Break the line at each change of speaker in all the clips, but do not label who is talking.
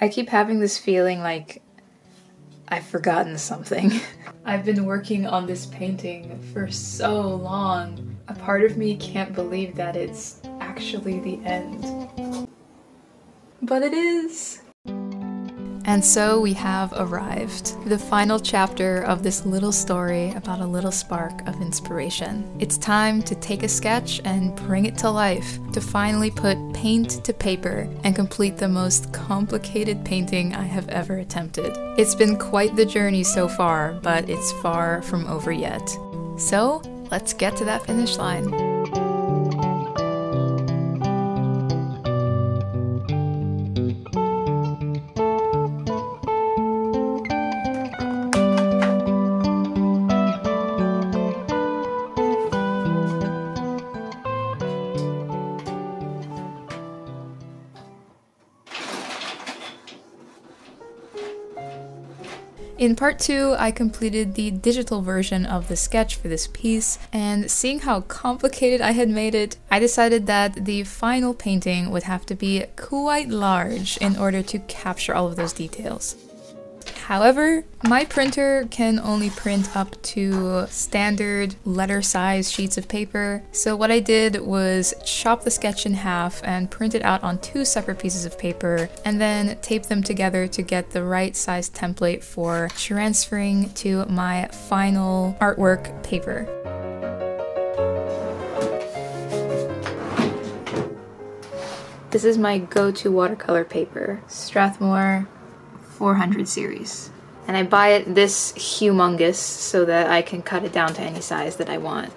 I keep having this feeling like I've forgotten something. I've been working on this painting for so long. A part of me can't believe that it's actually the end. But it is! And so we have arrived. The final chapter of this little story about a little spark of inspiration. It's time to take a sketch and bring it to life, to finally put paint to paper and complete the most complicated painting I have ever attempted. It's been quite the journey so far, but it's far from over yet. So, let's get to that finish line. In part 2, I completed the digital version of the sketch for this piece, and seeing how complicated I had made it, I decided that the final painting would have to be quite large in order to capture all of those details. However, my printer can only print up to standard letter size sheets of paper, so what I did was chop the sketch in half and print it out on 2 separate pieces of paper, and then tape them together to get the right size template for transferring to my final artwork paper. This is my go-to watercolor paper, Strathmore 400 series. And I buy it this humongous so that I can cut it down to any size that I want.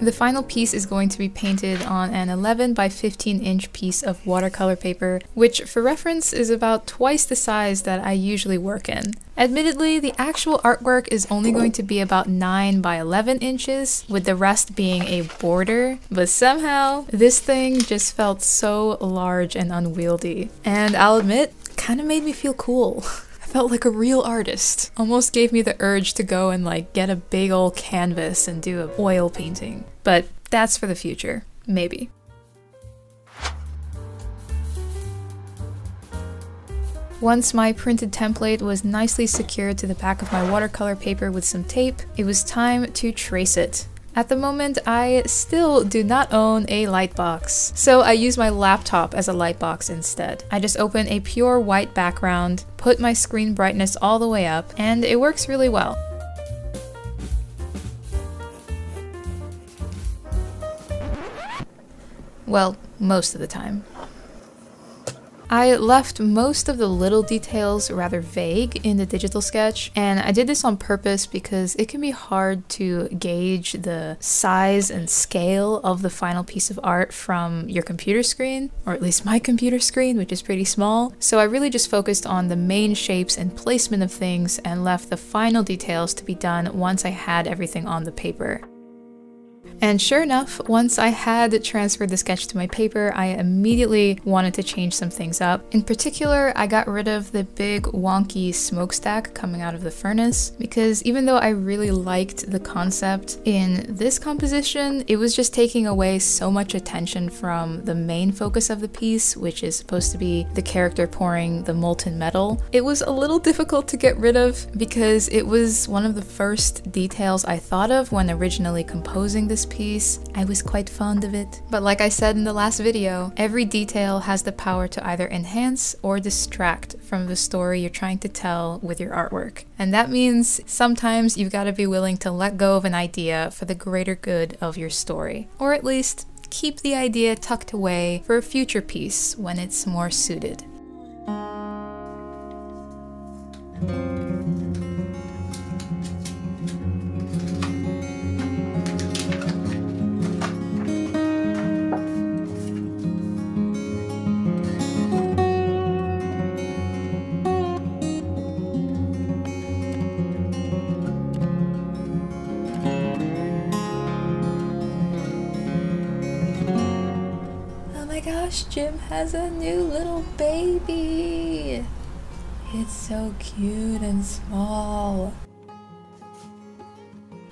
The final piece is going to be painted on an 11 by 15 inch piece of watercolor paper, which for reference is about twice the size that I usually work in. Admittedly, the actual artwork is only going to be about 9 by 11 inches, with the rest being a border, but somehow this thing just felt so large and unwieldy. And I'll admit, kind of made me feel cool. I felt like a real artist. Almost gave me the urge to go and like get a big old canvas and do an oil painting. But that's for the future. Maybe. Once my printed template was nicely secured to the back of my watercolor paper with some tape, it was time to trace it. At the moment, I still do not own a lightbox, so I use my laptop as a lightbox instead. I just open a pure white background, put my screen brightness all the way up, and it works really well. Well, most of the time. I left most of the little details rather vague in the digital sketch, and I did this on purpose because it can be hard to gauge the size and scale of the final piece of art from your computer screen, or at least my computer screen, which is pretty small. So I really just focused on the main shapes and placement of things and left the final details to be done once I had everything on the paper. And sure enough, once I had transferred the sketch to my paper, I immediately wanted to change some things up. In particular, I got rid of the big wonky smokestack coming out of the furnace, because even though I really liked the concept in this composition, it was just taking away so much attention from the main focus of the piece, which is supposed to be the character pouring the molten metal. It was a little difficult to get rid of because it was one of the first details I thought of when originally composing this piece. I was quite fond of it. But like I said in the last video, every detail has the power to either enhance or distract from the story you're trying to tell with your artwork. And that means sometimes you've got to be willing to let go of an idea for the greater good of your story. Or at least keep the idea tucked away for a future piece when it's more suited. Jim has a new little baby. It's so cute and small.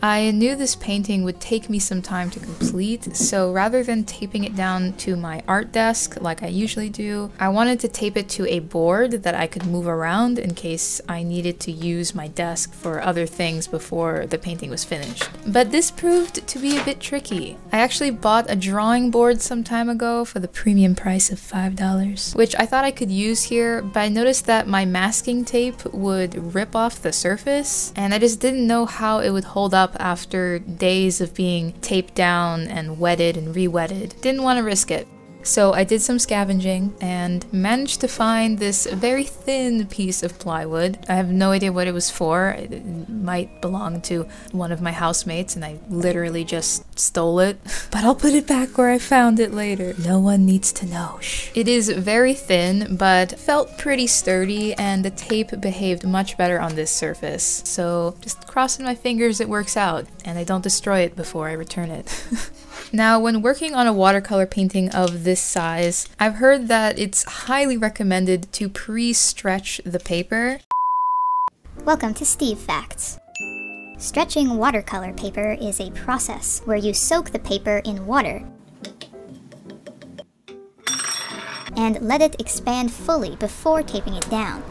I knew this painting would take me some time to complete, so rather than taping it down to my art desk like I usually do, I wanted to tape it to a board that I could move around in case I needed to use my desk for other things before the painting was finished. But this proved to be a bit tricky. I actually bought a drawing board some time ago for the premium price of $5, which I thought I could use here, but I noticed that my masking tape would rip off the surface, and I just didn't know how it would hold up after days of being taped down and wetted and re-wetted. Didn't want to risk it. So I did some scavenging and managed to find this very thin piece of plywood. I have no idea what it was for. It might belong to one of my housemates and I literally just stole it. But I'll put it back where I found it later. No one needs to know. Shh. It is very thin, but felt pretty sturdy, and the tape behaved much better on this surface. So just crossing my fingers it works out and I don't destroy it before I return it. Now, when working on a watercolor painting of this size, I've heard that it's highly recommended to pre-stretch the paper.
Welcome to Steve Facts. Stretching watercolor paper is a process where you soak the paper in water and let it expand fully before taping it down.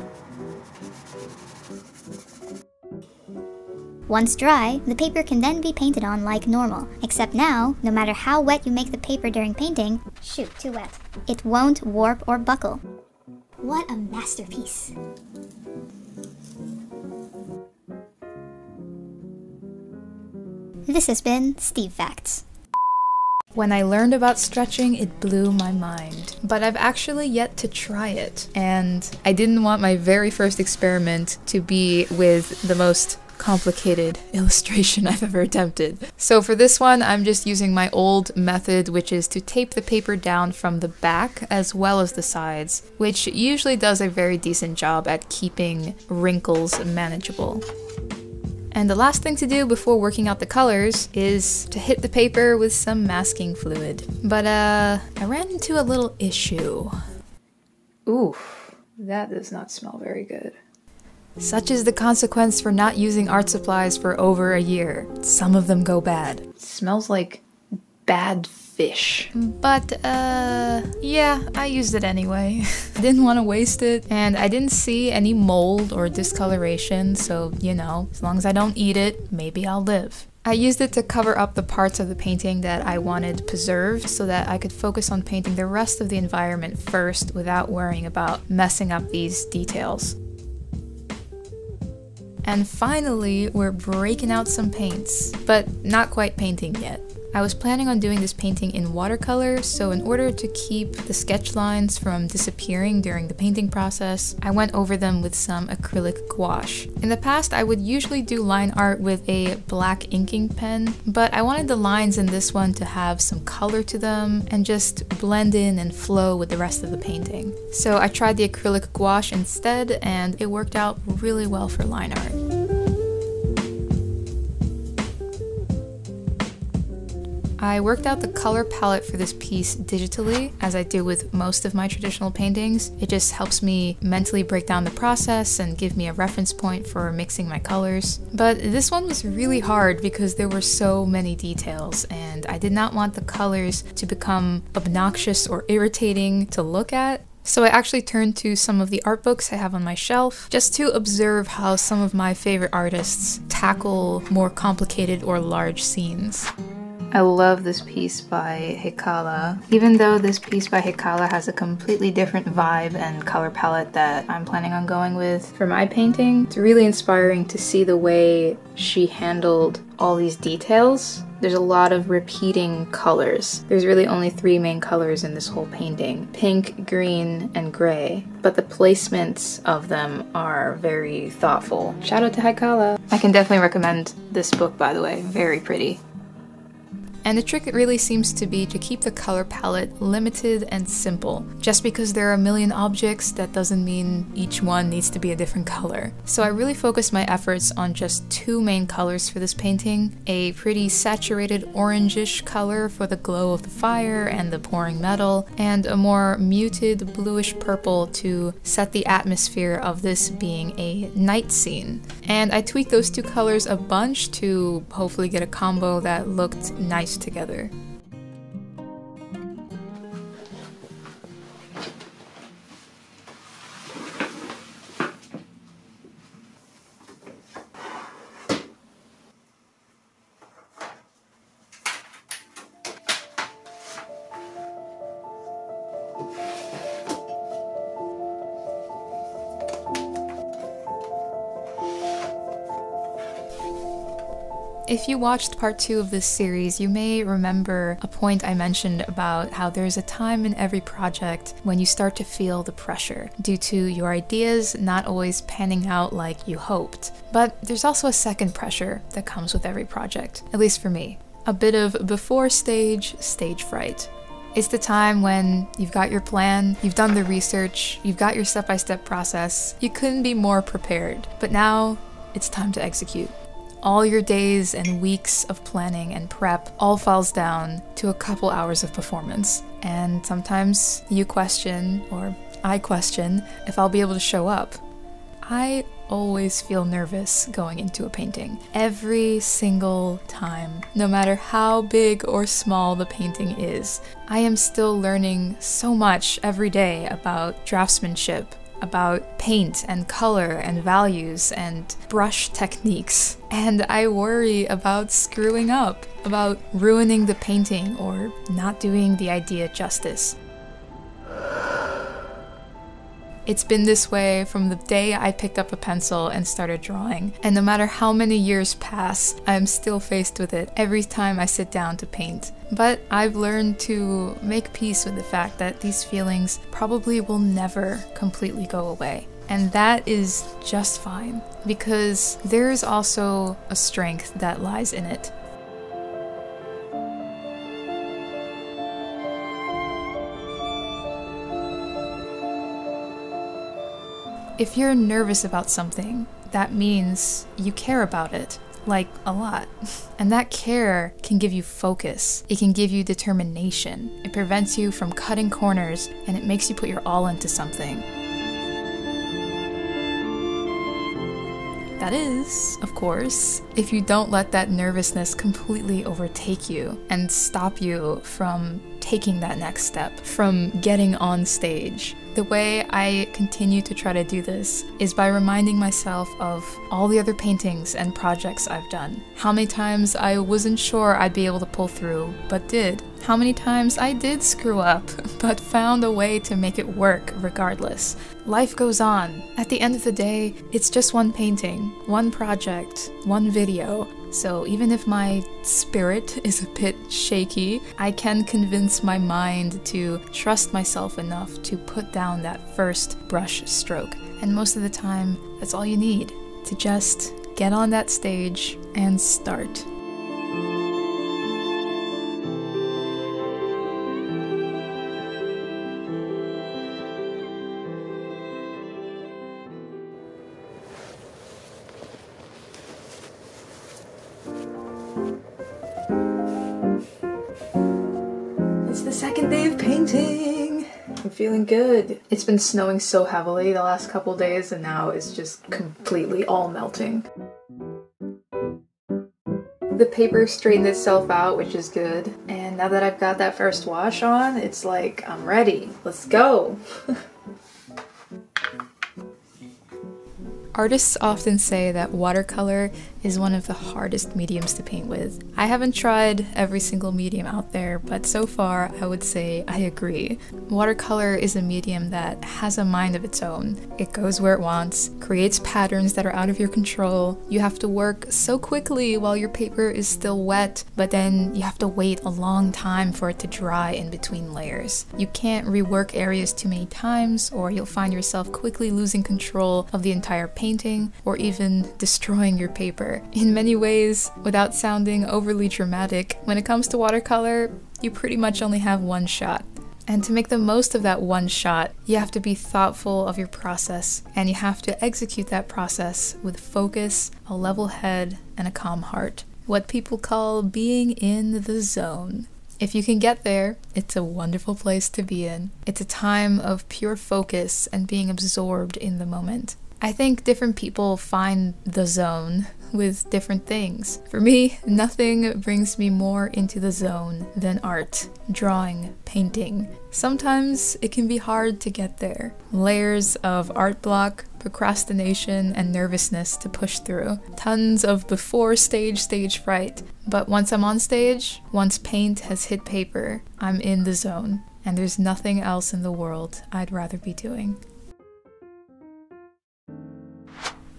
Once dry, the paper can then be painted on like normal, except now, no matter how wet you make the paper during painting, shoot, too wet, it won't warp or buckle. What a masterpiece! This has been Steve Facts.
When I learned about stretching, it blew my mind. But I've actually yet to try it, and I didn't want my very first experiment to be with the most complicated illustration I've ever attempted. So for this one, I'm just using my old method, which is to tape the paper down from the back as well as the sides, which usually does a very decent job at keeping wrinkles manageable. And the last thing to do before working out the colors is to hit the paper with some masking fluid. But I ran into a little issue. Ooh, that does not smell very good. Such is the consequence for not using art supplies for over a year. Some of them go bad. It smells like bad fish. But, yeah, I used it anyway. I didn't want to waste it, and I didn't see any mold or discoloration, so, you know, as long as I don't eat it, maybe I'll live. I used it to cover up the parts of the painting that I wanted preserved so that I could focus on painting the rest of the environment first without worrying about messing up these details. And finally, we're breaking out some paints, but not quite painting yet. I was planning on doing this painting in watercolor, so in order to keep the sketch lines from disappearing during the painting process, I went over them with some acrylic gouache. In the past, I would usually do line art with a black inking pen, but I wanted the lines in this one to have some color to them and just blend in and flow with the rest of the painting. So I tried the acrylic gouache instead, and it worked out really well for line art. I worked out the color palette for this piece digitally, as I do with most of my traditional paintings. It just helps me mentally break down the process and give me a reference point for mixing my colors. But this one was really hard because there were so many details, and I did not want the colors to become obnoxious or irritating to look at. So I actually turned to some of the art books I have on my shelf just to observe how some of my favorite artists tackle more complicated or large scenes. I love this piece by Heikala. Even though this piece by Heikala has a completely different vibe and color palette that I'm planning on going with for my painting, it's really inspiring to see the way she handled all these details. There's a lot of repeating colors. There's really only 3 main colors in this whole painting: pink, green, and gray. But the placements of them are very thoughtful. Shout out to Heikala. I can definitely recommend this book, by the way. Very pretty. And the trick really seems to be to keep the color palette limited and simple. Just because there are a million objects, that doesn't mean each one needs to be a different color. So I really focused my efforts on just two main colors for this painting, a pretty saturated orangish color for the glow of the fire and the pouring metal, and a more muted bluish purple to set the atmosphere of this being a night scene. And I tweaked those two colors a bunch to hopefully get a combo that looked nice together. If you watched part 2 of this series, you may remember a point I mentioned about how there's a time in every project when you start to feel the pressure due to your ideas not always panning out like you hoped. But there's also a second pressure that comes with every project, at least for me. A bit of before stage fright. It's the time when you've got your plan, you've done the research, you've got your step-by-step process, you couldn't be more prepared, but now it's time to execute. All your days and weeks of planning and prep all falls down to a couple hours of performance. And sometimes you question, or I question, if I'll be able to show up. I always feel nervous going into a painting. Every single time. No matter how big or small the painting is. I am still learning so much every day about draftsmanship, about paint and color and values and brush techniques. And I worry about screwing up, about ruining the painting or not doing the idea justice. It's been this way from the day I picked up a pencil and started drawing, and no matter how many years pass, I'm still faced with it every time I sit down to paint. But I've learned to make peace with the fact that these feelings probably will never completely go away. And that is just fine, because there's also a strength that lies in it. If you're nervous about something, that means you care about it, like a lot. And that care can give you focus, it can give you determination, it prevents you from cutting corners, and it makes you put your all into something. That is, of course, if you don't let that nervousness completely overtake you and stop you from taking that next step, from getting on stage. The way I continue to try to do this is by reminding myself of all the other paintings and projects I've done. How many times I wasn't sure I'd be able to pull through, but did. How many times I did screw up, but found a way to make it work regardless. Life goes on. At the end of the day, it's just one painting, one project, one video. So even if my spirit is a bit shaky, I can convince my mind to trust myself enough to put down that first brush stroke. And most of the time, that's all you need, to just get on that stage and start. It's the second day of painting. I'm feeling good. It's been snowing so heavily the last couple days, and now it's just completely all melting. The paper straightened itself out, which is good. And now that I've got that first wash on, it's like, I'm ready. Let's go. Artists often say that watercolor is one of the hardest mediums to paint with. I haven't tried every single medium out there, but so far I would say I agree. Watercolor is a medium that has a mind of its own. It goes where it wants, creates patterns that are out of your control. You have to work so quickly while your paper is still wet, but then you have to wait a long time for it to dry in between layers. You can't rework areas too many times, or you'll find yourself quickly losing control of the entire painting, or even destroying your paper. watercolor. In many ways, without sounding overly dramatic, when it comes to watercolor, you pretty much only have one shot. And to make the most of that one shot, you have to be thoughtful of your process, and you have to execute that process with focus, a level head, and a calm heart. What people call being in the zone. If you can get there, it's a wonderful place to be in. It's a time of pure focus and being absorbed in the moment. I think different people find the zone with different things. For me, nothing brings me more into the zone than art, drawing, painting. Sometimes it can be hard to get there. Layers of art block, procrastination, and nervousness to push through. Tons of before stage fright. But once I'm on stage, once paint has hit paper, I'm in the zone. And there's nothing else in the world I'd rather be doing.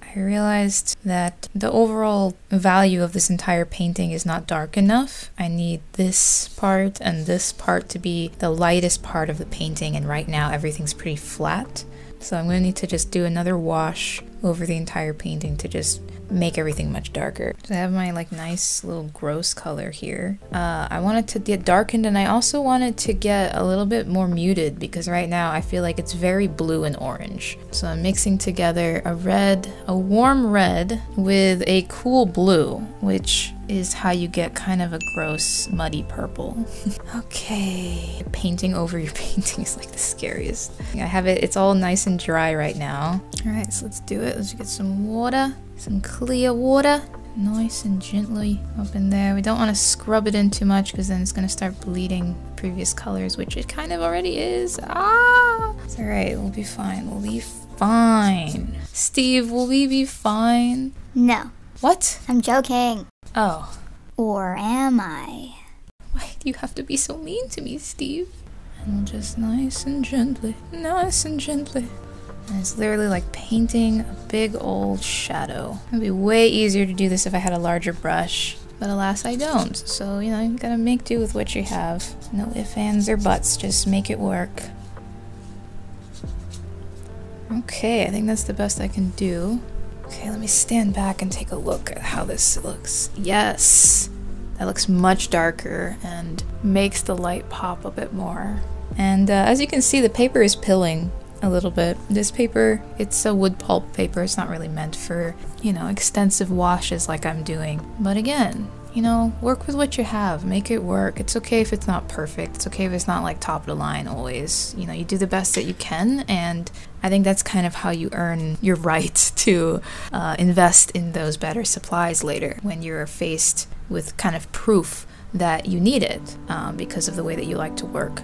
I realized that the overall value of this entire painting is not dark enough. I need this part and this part to be the lightest part of the painting, and right now everything's pretty flat. So I'm going to need to just do another wash over the entire painting to just make everything much darker. So I have my like nice little gross color here. I want it to get darkened, and I also want it to get a little bit more muted because right now I feel like it's very blue and orange. So I'm mixing together a warm red with a cool blue, which is how you get kind of a gross muddy purple. Okay, painting over your painting is like the scariest. I have it, it's all nice and dry right now. All right, so let's do it. Let's get some water. Some clear water, nice and gently up in there. We don't want to scrub it in too much because then it's going to start bleeding previous colors, which it kind of already is. It's alright, we'll be fine. We'll be fine. Steve, will we be fine?
No.
What?
I'm joking.
Oh.
Or am I?
Why do you have to be so mean to me, Steve? And we'll just nice and gently. And it's literally like painting a big old shadow. It would be way easier to do this if I had a larger brush, but alas I don't. So, you know, you gotta make do with what you have. No ifs, ands, or buts, just make it work. Okay, I think that's the best I can do. Okay, let me stand back and take a look at how this looks. Yes! That looks much darker and makes the light pop a bit more. And as you can see, the paper is pilling a little bit. This paper, it's a wood pulp paper. It's not really meant for, you know, extensive washes like I'm doing. But again, you know, work with what you have. Make it work. It's okay if it's not perfect. It's okay if it's not like top of the line always. You know, you do the best that you can, and I think that's kind of how you earn your right to invest in those better supplies later when you're faced with kind of proof that you need it because of the way that you like to work.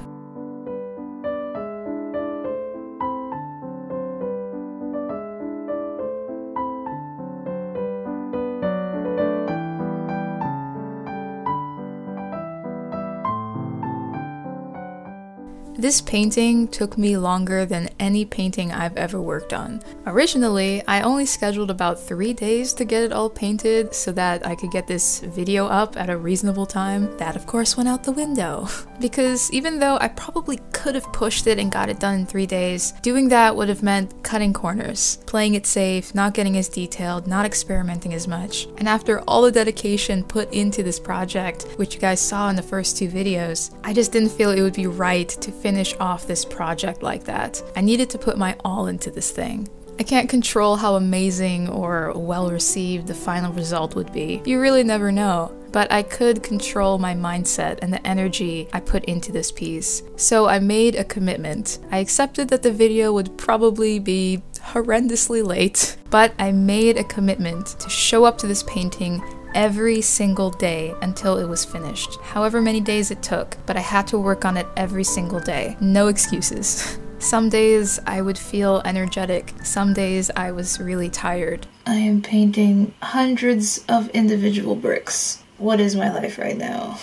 This painting took me longer than any painting I've ever worked on. Originally, I only scheduled about 3 days to get it all painted so that I could get this video up at a reasonable time. That of course went out the window. Because even though I probably could have pushed it and got it done in 3 days, doing that would have meant cutting corners, playing it safe, not getting as detailed, not experimenting as much. And after all the dedication put into this project, which you guys saw in the first 2 videos, I just didn't feel it would be right to finish off this project like that. I needed to put my all into this thing. I can't control how amazing or well received the final result would be. You really never know. But I could control my mindset and the energy I put into this piece. So I made a commitment. I accepted that the video would probably be horrendously late, but I made a commitment to show up to this painting every single day until it was finished. However many days it took, but I had to work on it every single day. No excuses. Some days I would feel energetic. Some days I was really tired. I am painting hundreds of individual bricks. What is my life right now?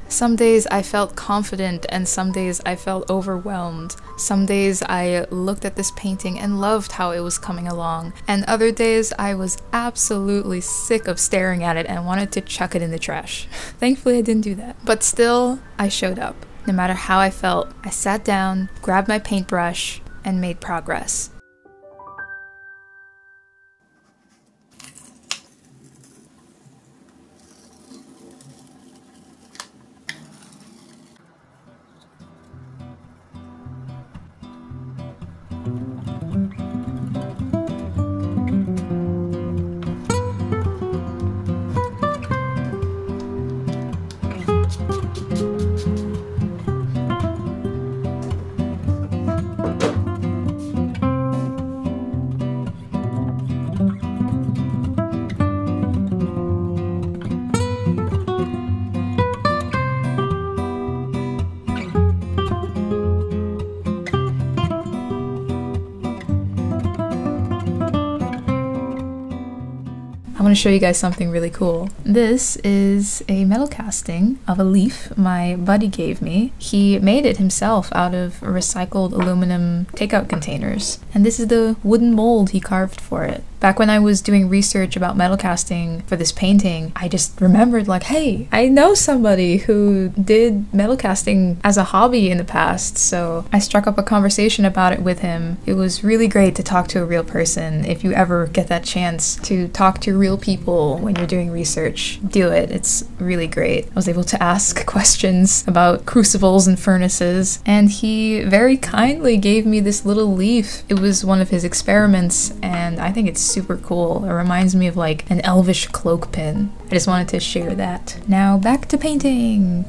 Some days I felt confident and some days I felt overwhelmed. Some days I looked at this painting and loved how it was coming along. And other days I was absolutely sick of staring at it and wanted to chuck it in the trash. Thankfully I didn't do that. But still, I showed up. No matter how I felt, I sat down, grabbed my paintbrush, and made progress. want to show you guys something really cool. This is a metal casting of a leaf my buddy gave me. He made it himself out of recycled aluminum takeout containers. And this is the wooden mold he carved for it. Back when I was doing research about metal casting for this painting, I just remembered like, hey, I know somebody who did metal casting as a hobby in the past, so I struck up a conversation about it with him. It was really great to talk to a real person. If you ever get that chance to talk to real people when you're doing research, do it. It's really great. I was able to ask questions about crucibles and furnaces, and he very kindly gave me this little leaf. It was one of his experiments, and I think it's super cool. It reminds me of like an elvish cloak pin. I just wanted to share that. Now back to painting.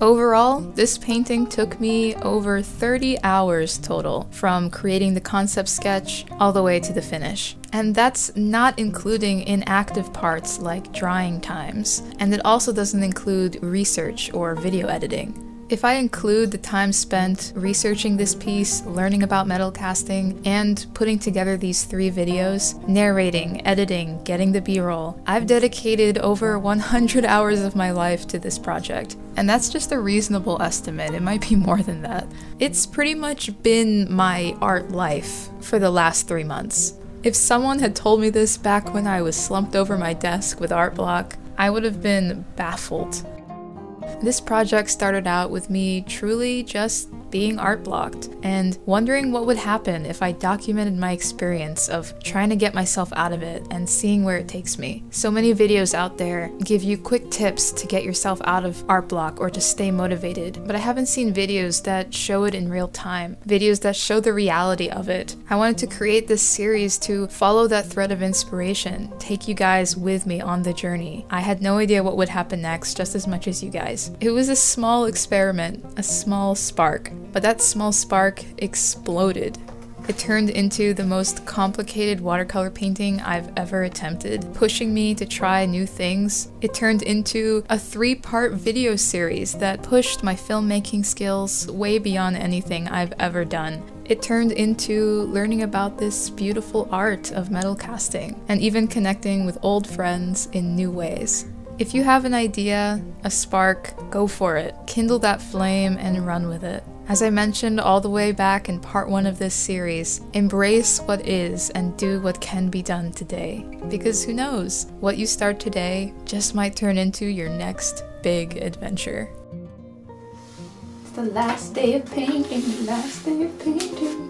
Overall, this painting took me over 30 hours total, from creating the concept sketch all the way to the finish. And that's not including inactive parts like drying times. And it also doesn't include research or video editing. If I include the time spent researching this piece, learning about metal casting, and putting together these 3 videos, narrating, editing, getting the B-roll, I've dedicated over 100 hours of my life to this project. And that's just a reasonable estimate. It might be more than that. It's pretty much been my art life for the last 3 months. If someone had told me this back when I was slumped over my desk with art block, I would have been baffled. This project started out with me truly just being art blocked and wondering what would happen if I documented my experience of trying to get myself out of it and seeing where it takes me. So many videos out there give you quick tips to get yourself out of art block or to stay motivated, but I haven't seen videos that show it in real time, videos that show the reality of it. I wanted to create this series to follow that thread of inspiration, take you guys with me on the journey. I had no idea what would happen next, just as much as you guys. It was a small experiment, a small spark, but that small spark exploded. It turned into the most complicated watercolor painting I've ever attempted, pushing me to try new things. It turned into a 3-part video series that pushed my filmmaking skills way beyond anything I've ever done. It turned into learning about this beautiful art of metal casting, and even connecting with old friends in new ways. If you have an idea, a spark, go for it. Kindle that flame and run with it. As I mentioned all the way back in part 1 of this series, embrace what is and do what can be done today. Because who knows, what you start today just might turn into your next big adventure. It's the last day of painting, the last day of painting.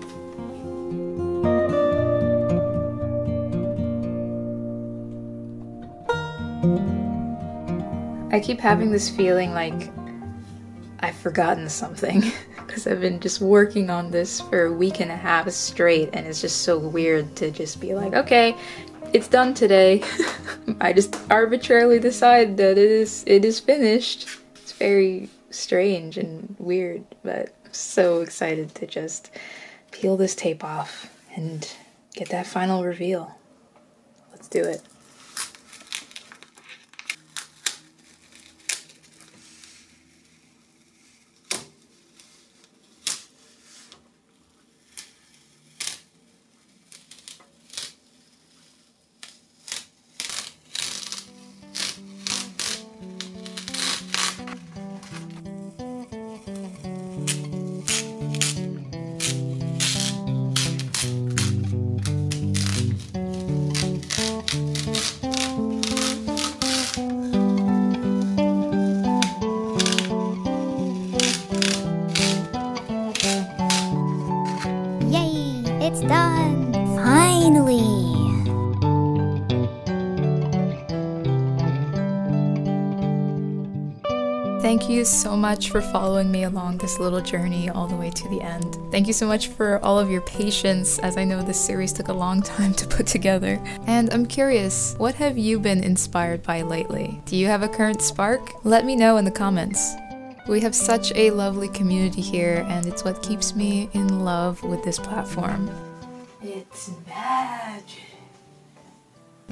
I keep having this feeling like I've forgotten something because I've been just working on this for a week and a half straight, and it's just so weird to just be like, okay, it's done today. I just arbitrarily decide that it is finished. It's very strange and weird, but I'm so excited to just peel this tape off and get that final reveal. Let's do it.
It's done! Finally!
Thank you so much for following me along this little journey all the way to the end. Thank you so much for all of your patience, as I know this series took a long time to put together. And I'm curious, what have you been inspired by lately? Do you have a current spark? Let me know in the comments. We have such a lovely community here, and it's what keeps me in love with this platform. It's magic.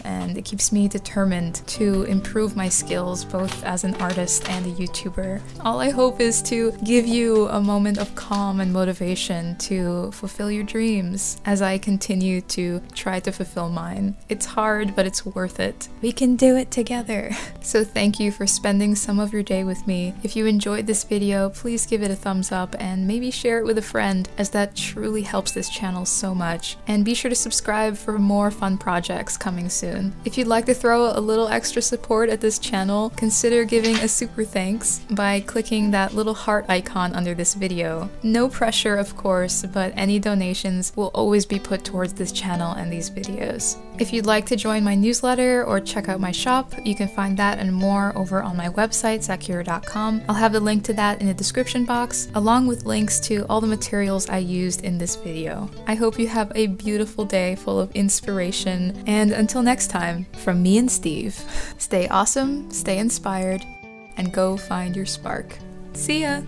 and it keeps me determined to improve my skills both as an artist and a YouTuber. All I hope is to give you a moment of calm and motivation to fulfill your dreams as I continue to try to fulfill mine. It's hard, but it's worth it. We can do it together. So thank you for spending some of your day with me. If you enjoyed this video, please give it a thumbs up and maybe share it with a friend, as that truly helps this channel so much. And be sure to subscribe for more fun projects coming soon. If you'd like to throw a little extra support at this channel, consider giving a super thanks by clicking that little heart icon under this video. No pressure, of course, but any donations will always be put towards this channel and these videos. If you'd like to join my newsletter or check out my shop, you can find that and more over on my website, Zaccura.com. I'll have the link to that in the description box, along with links to all the materials I used in this video. I hope you have a beautiful day full of inspiration, and until next time, from me and Steve, stay awesome, stay inspired, and go find your spark. See ya!